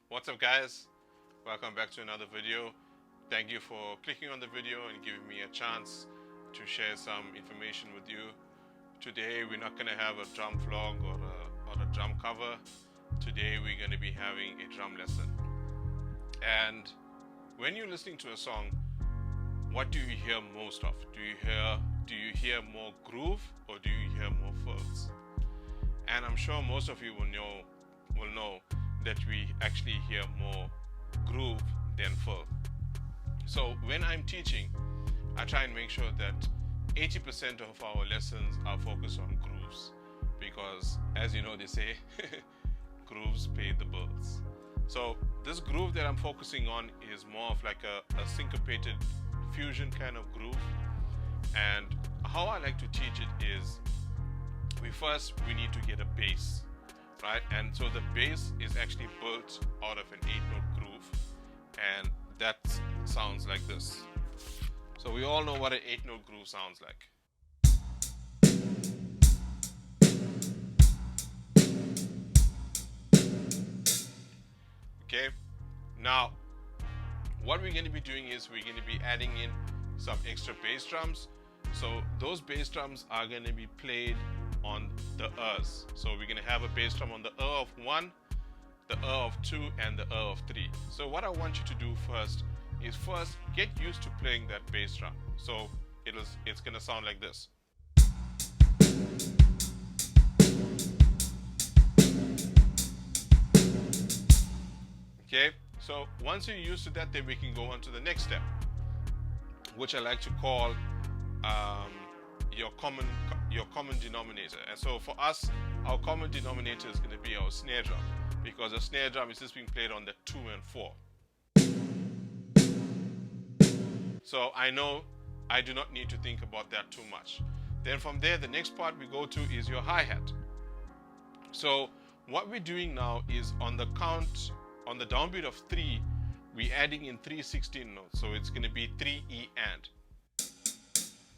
What's up guys, welcome back to another video. Thank you for clicking on the video and giving me a chance to share some information with you. Today we're not going to have a drum vlog or a drum cover. Today we're going to be having a drum lesson. And when you're listening to a song, what do you hear most of? Do you hear more groove or do you hear more fills? And I'm sure most of you will know that we actually hear more groove than fill. So when I'm teaching, I try and make sure that 80% of our lessons are focused on grooves, because as you know, they say grooves pay the bills. So this groove that I'm focusing on is more of like a syncopated fusion kind of groove. And how I like to teach it is we need to get a bass, right? And so the bass is actually built out of an 8-note groove, and that sounds like this. So we all know what an 8-note groove sounds like. Okay, now what we're going to be doing is we're going to be adding in some extra bass drums. So those bass drums are going to be played on the Rs. So we're going to have a bass drum on the of 1, the of 2, and the of 3. So what I want you to do first is get used to playing that bass drum. So it's going to sound like this. Okay, so once you're used to that, then we can go on to the next step, which I like to call your common denominator. And so for us, our common denominator is going to be our snare drum, because the snare drum is just being played on the 2 and 4. So I know I do not need to think about that too much. Then from there, the next part we go to is your hi-hat. So what we're doing now is on the downbeat of 3, we're adding in 3 16 notes. So it's going to be 3 E and.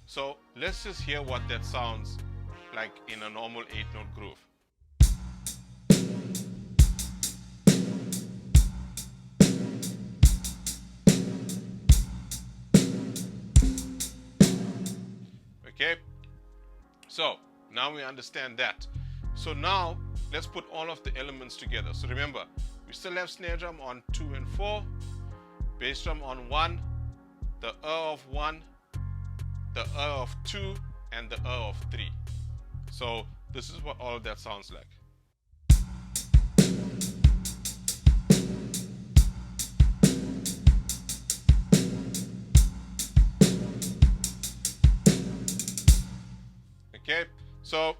So let's just hear what that sounds like in a normal 8-note groove. Okay, so now we understand that. So now let's put all of the elements together. So remember, we still have snare drum on 2 and 4, bass drum on 1, the of 1, the of 2, and the of 3. So this is what all of that sounds like. Okay, so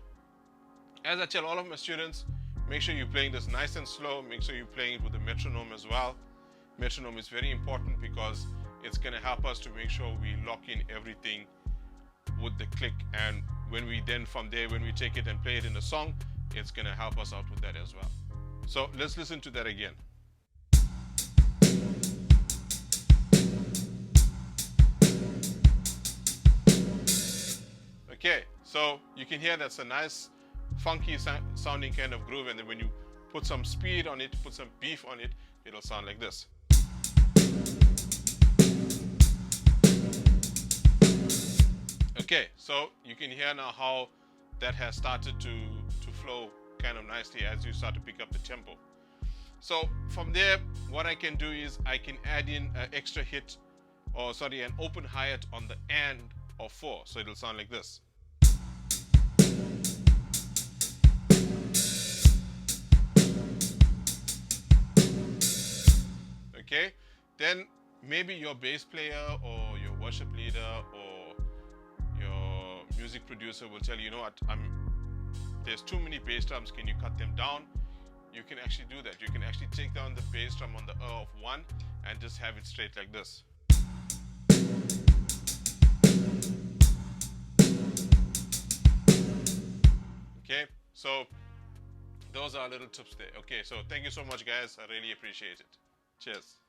as I tell all of my students, make sure you're playing this nice and slow. Make sure you're playing it with a metronome as well. Metronome is very important because it's going to help us to make sure we lock in everything with the click, and when we take it and play it in the song, it's going to help us out with that as well. So let's listen to that again. Okay, so you can hear that's a nice funky sounding kind of groove, and then when you put some speed on it, put some beef on it, it'll sound like this. Okay, so you can hear now how that has started to flow kind of nicely as you start to pick up the tempo. So from there, what I can do is I can add in an extra hit, an open hi-hat on the and of 4. So it'll sound like this. Okay, then maybe your bass player or your worship leader or your music producer will tell you, you know what, there's too many bass drums, can you cut them down? You can actually do that. You can actually take down the bass drum on the of 1 and just have it straight like this. Okay, so those are little tips there. Okay, so thank you so much guys, I really appreciate it. Cheers.